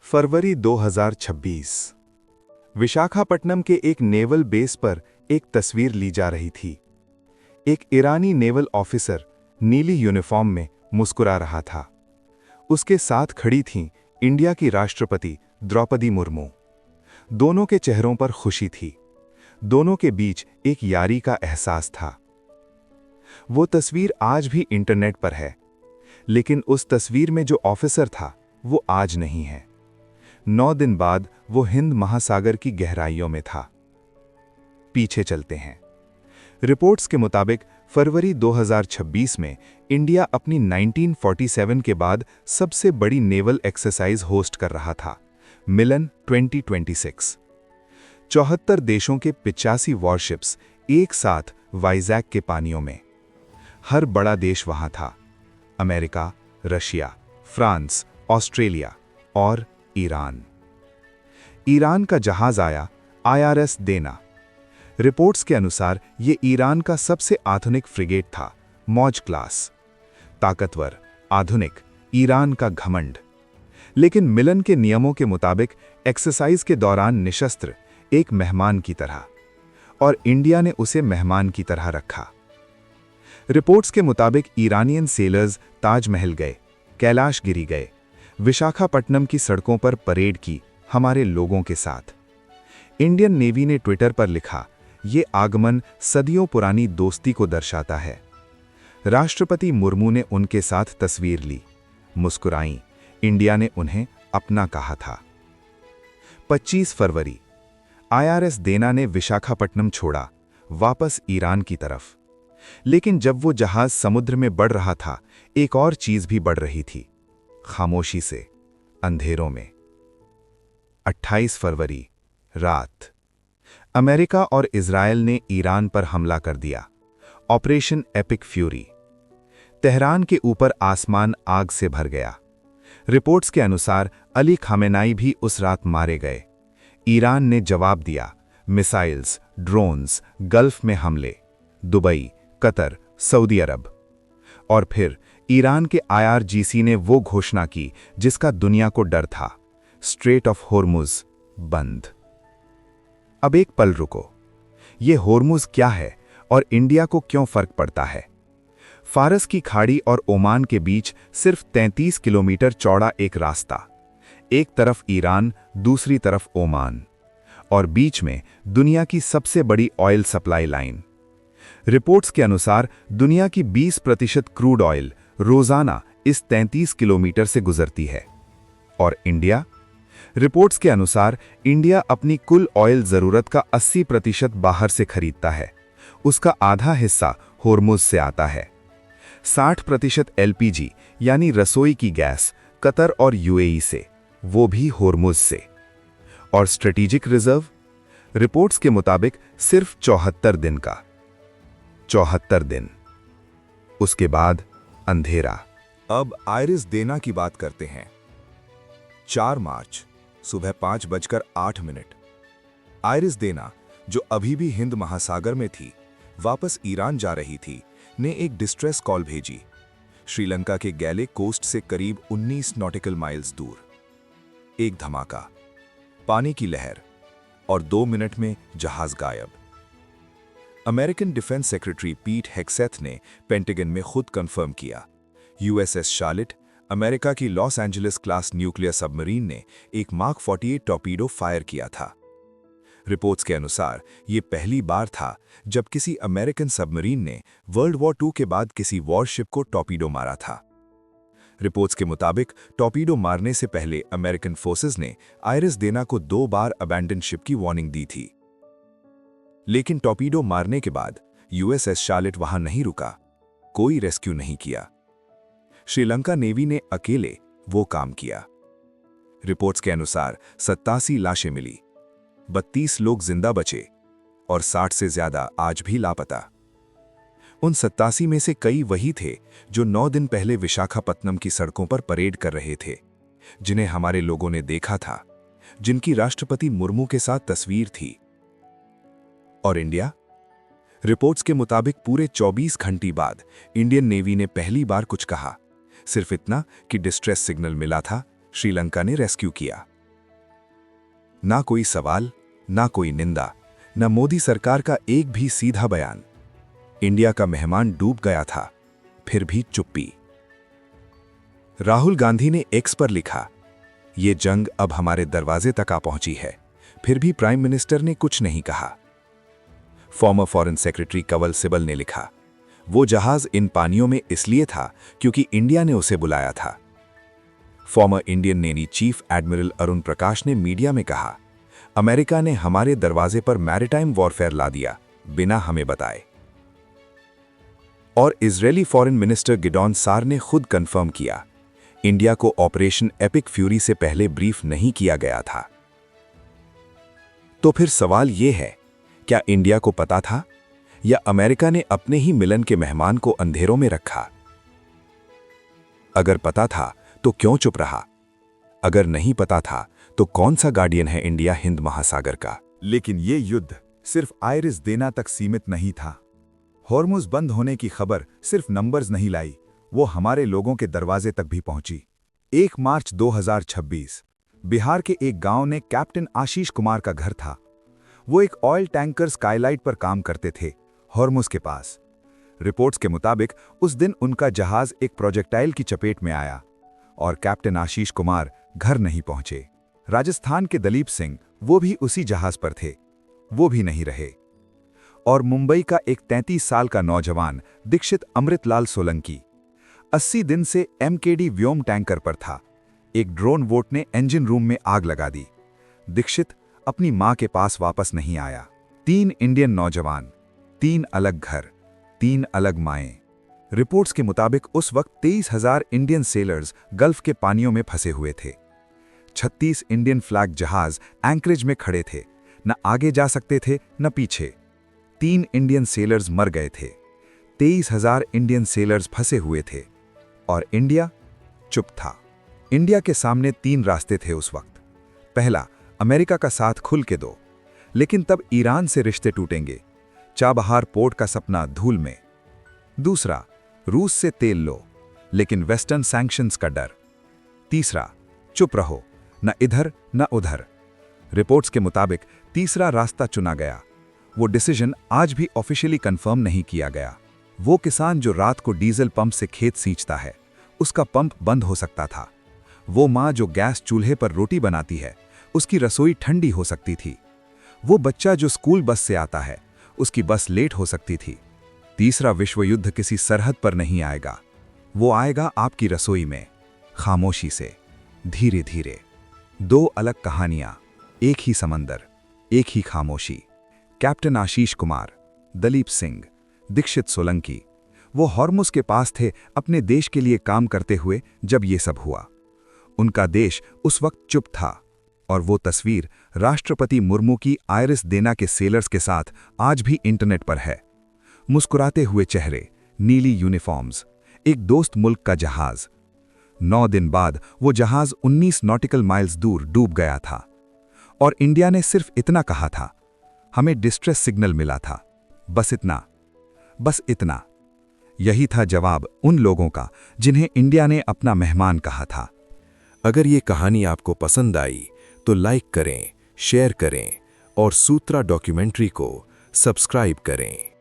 फरवरी 2026। विशाखापट्टनम के एक naval base पर एक तस्वीर ली जा रही थी। एक ईरानी नेवल ऑफिसर नीली यूनिफॉर्म में मुस्कुरा रहा था। उसके साथ खड़ी थीं इंडिया की राष्ट्रपति द्रौपदी मुर्मू। दोनों के चेहरों पर खुशी थी। दोनों के बीच एक यारी का एहसास था। वो तस्वीर आज भी इंटरनेट पर है, लेकिन उस तस्वीर में जो ऑफिसर था वो आज नहीं है। 9 दिन बाद वो हिंद महासागर की गहराइयों में था। पीछे चलते हैं। रिपोर्ट्स के मुताबिक फरवरी 2026 में इंडिया अपनी 1947 के बाद सबसे बड़ी नेवल एक्सरसाइज होस्ट कर रहा था, मिलन 2026। 74 देशों के 85 वॉरशिप्स एक साथ वाइजैक के पानियों में। हर बड़ा देश वहां था: अमेरिका, रशिया, फ्रांस, ऑस्ट्रेलिया और ईरान। ईरान का जहाज आया, IRS देना। रिपोर्ट्स के अनुसार यह ईरान का सबसे आधुनिक फ्रिगेट था, मौज क्लास। ताकतवर, आधुनिक, ईरान का घमंड। लेकिन मिलन के नियमों के मुताबिक एक्सरसाइज के दौरान निशस्त्र, एक मेहमान की तरह, और इंडिया ने उसे मेहमान की तरह रखा। रिपोर्ट्स के मुताबिक ईरानियन सेलर्स ताजमहल गए, कैलाश गिरी गए, विशाखापट्टनम की सड़कों पर परेड की हमारे लोगों के साथ। इंडियन नेवी ने ट्विटर पर लिखा, ये आगमन सदियों पुरानी दोस्ती को दर्शाता है। राष्ट्रपति मुर्मू ने उनके साथ तस्वीर ली, मुस्कुराई। इंडिया ने उन्हें अपना कहा था। 25 फरवरी, IRS देना ने विशाखापट्टनम छोड़ा, वापस ईरान की तरफ। लेकिन जब वो जहाज समुद्र में बढ़ रहा था, एक और चीज भी बढ़ रही थी, खामोशी से, अंधेरों में। 28 फरवरी, रात, अमेरिका और इजरायल ने ईरान पर हमला कर दिया, ऑपरेशन एपिक फ्यूरी। तेहरान के ऊपर आसमान आग से भर गया। रिपोर्ट्स के अनुसार अली खामेनाई भी उस रात मारे गए। ईरान ने जवाब दिया, मिसाइल्स, ड्रोन्स, गल्फ में हमले, दुबई, कतर, सऊदी अरब। और फिर ईरान के IRGC ने वो घोषणा की जिसका दुनिया को डर था, स्ट्रेट ऑफ होर्मुज बंद। अब एक पल रुको, ये होर्मुज क्या है और इंडिया को क्यों फर्क पड़ता है? फारस की खाड़ी और ओमान के बीच सिर्फ 33 किलोमीटर चौड़ा एक रास्ता। एक तरफ ईरान, दूसरी तरफ ओमान, और बीच में दुनिया की सबसे बड़ी ऑयल सप्लाई लाइन। रिपोर्ट्स के अनुसार दुनिया की 20% क्रूड ऑयल रोजाना इस 33 किलोमीटर से गुजरती है। और इंडिया? रिपोर्ट्स के अनुसार इंडिया अपनी कुल ऑयल जरूरत का 80% बाहर से खरीदता है। उसका आधा हिस्सा होर्मुज से आता है। 60% LPG यानी रसोई की गैस कतर और UAE से, वो भी होर्मुज से। और स्ट्रेटेजिक रिजर्व? रिपोर्ट्स के मुताबिक सिर्फ 74 दिन का। 74 दिन। उसके बाद अंधेरा। अब आयरिस देना की बात करते हैं। 4 मार्च, सुबह 5:08। आयरिस देना, जो अभी भी हिंद महासागर में थी, वापस ईरान जा रही थी, ने एक डिस्ट्रेस कॉल भेजी। श्रीलंका के गैले कोस्ट से करीब 19 नॉटिकल माइल्स दूर। एक धमाका, पानी की लहर, और 2 मिनट में जहाज गायब। अमेरिकन डिफेंस सेक्रेटरी पीट हेग्सेथ ने पेंटागन में खुद कंफर्म किया। USS शार्लेट, अमेरिका की Los Angeles class nuclear submarine ने एक मार्क 48 टॉर्पीडो फायर किया था। रिपोर्ट्स के अनुसार ये पहली बार था जब किसी अमेरिकन सबमरीन ने वर्ल्ड वॉर II के बाद किसी वॉरशिप को टॉर्पीडो मारा था। रिपोर्ट्स के मुताबिक टॉर्पीडो मारने से पहले अमेरिकन फोर्सेस ने आयरिस देना को 2 बार अबैंडन शिप की वार्निंग दी थी। लेकिन टॉर्पीडो मारने के बाद USS शार्लेट वहां नहीं रुका, कोई रेस्क्यू नहीं किया। श्रीलंका नेवी ने अकेले वो काम किया। रिपोर्ट्स के अनुसार 87 लाशें मिली, 32 लोग जिंदा बचे और 60 से ज्यादा आज भी लापता। उन 87 में से कई वही थे जो 9 दिन पहले विशाखापट्टनम की सड़कों पर परेड कर रहे थे, जिन्हें हमारे लोगों ने देखा था, जिनकी राष्ट्रपति मुर्मू के साथ तस्वीर थी। और इंडिया? रिपोर्ट्स के मुताबिक पूरे 24 घंटे बाद इंडियन नेवी ने पहली बार कुछ कहा, सिर्फ इतना कि डिस्ट्रेस सिग्नल मिला था, श्रीलंका ने रेस्क्यू किया। ना कोई सवाल, ना कोई निंदा, न मोदी सरकार का एक भी सीधा बयान। इंडिया का मेहमान डूब गया था, फिर भी चुप्पी। राहुल गांधी ने एक्स पर लिखा, ये जंग अब हमारे दरवाजे तक आ पहुंची है, फिर भी प्राइम मिनिस्टर ने कुछ नहीं कहा। Farmer foreign secretary Kanwal Sibal ने लिखा, वो जहाज इन पानियों में इसलिए था क्योंकि इंडिया ने उसे बुलाया था। Former Indian navy chief admiral Arun Prakash ने मीडिया में कहा, अमेरिका ने हमारे दरवाजे पर मैरिटाइम वॉरफेयर ला दिया बिना हमें बताए। और इजरायली फॉरेन मिनिस्टर गिडॉन सार ने खुद कंफर्म किया, इंडिया को ऑपरेशन एपिक फ्यूरी से पहले ब्रीफ नहीं किया गया था। तो फिर सवाल यह है, क्या इंडिया को पता था या अमेरिका ने अपने ही मिलन के मेहमान को अंधेरों में रखा? अगर पता था तो क्यों चुप रहा? अगर नहीं पता था तो कौन सा गार्डियन है इंडिया हिंद महासागर का? लेकिन ये युद्ध सिर्फ आयरिस देना तक सीमित नहीं था। हॉर्मुज बंद होने की खबर सिर्फ नंबर्स नहीं लाई, वो हमारे लोगों के दरवाजे तक भी पहुंची। 1 मार्च 2026 बिहार के एक गांव में कैप्टन आशीष कुमार का घर था। वो एक ऑयल टैंकर स्काईलाइट पर काम करते थे, हॉर्मुज के पास। रिपोर्ट्स के मुताबिक उस दिन उनका जहाज एक प्रोजेक्टाइल की चपेट में आया और कैप्टन आशीष कुमार घर नहीं पहुंचे। राजस्थान के दलीप सिंह, वो भी उसी जहाज पर थे, वो भी नहीं रहे। और मुंबई का एक 33 साल का नौजवान दीक्षित अमृतलाल सोलंकी 80 दिन से एमकेडी व्योम टैंकर पर था। एक ड्रोन वोट ने इंजन रूम में आग लगा दी। दीक्षित अपनी मां के पास वापस नहीं आया। 3 इंडियन नौजवान, 3 अलग घर, 3 अलग माएं। रिपोर्ट्स के मुताबिक उस वक्त 23,000 इंडियन सेलर्स गल्फ के पानियों में फंसे हुए थे। 36 इंडियन फ्लैग जहाज एंकरेज में खड़े थे, न आगे जा सकते थे न पीछे। 3 इंडियन सेलर्स मर गए थे। 23,000 इंडियन सेलर्स फंसे हुए थे और इंडिया चुप था। इंडिया के सामने 3 रास्ते थे उस वक्त। पहला, अमेरिका का साथ खुल के दो, लेकिन तब ईरान से रिश्ते टूटेंगे, चाबहार पोर्ट का सपना धूल में। दूसरा, रूस से तेल लो, लेकिन वेस्टर्न सैंक्शंस का डर। तीसरा, चुप रहो, न इधर न उधर। रिपोर्ट्स के मुताबिक तीसरा रास्ता चुना गया। वो डिसीजन आज भी ऑफिशियली कंफर्म नहीं किया गया। वो किसान जो रात को डीजल पंप से खेत सींचता है, उसका पंप बंद हो सकता था। वो माँ जो गैस चूल्हे पर रोटी बनाती है, उसकी रसोई ठंडी हो सकती थी। वो बच्चा जो स्कूल बस से आता है, उसकी बस लेट हो सकती थी। तीसरा विश्व युद्ध किसी सरहद पर नहीं आएगा, वो आएगा आपकी रसोई में, खामोशी से, धीरे धीरे। 2 अलग कहानियां, एक ही समंदर, एक ही खामोशी। कैप्टन आशीष कुमार, दलीप सिंह, दीक्षित सोलंकी, वो हॉर्मुज के पास थे अपने देश के लिए काम करते हुए जब ये सब हुआ। उनका देश उस वक्त चुप था और वो तस्वीर राष्ट्रपति मुर्मू की आयरिस देना के सेलर्स के साथ आज भी इंटरनेट पर है। मुस्कुराते हुए चेहरे, नीली यूनिफॉर्म्स, एक दोस्त मुल्क का जहाज। 9 दिन बाद वो जहाज 19 नॉटिकल माइल्स दूर डूब गया था और इंडिया ने सिर्फ इतना कहा था, हमें डिस्ट्रेस सिग्नल मिला था, बस इतना, बस इतना। यही था जवाब उन लोगों का जिन्हें इंडिया ने अपना मेहमान कहा था। अगर ये कहानी आपको पसंद आई तो लाइक करें, शेयर करें और सूत्रा डॉक्यूमेंट्री को सब्सक्राइब करें।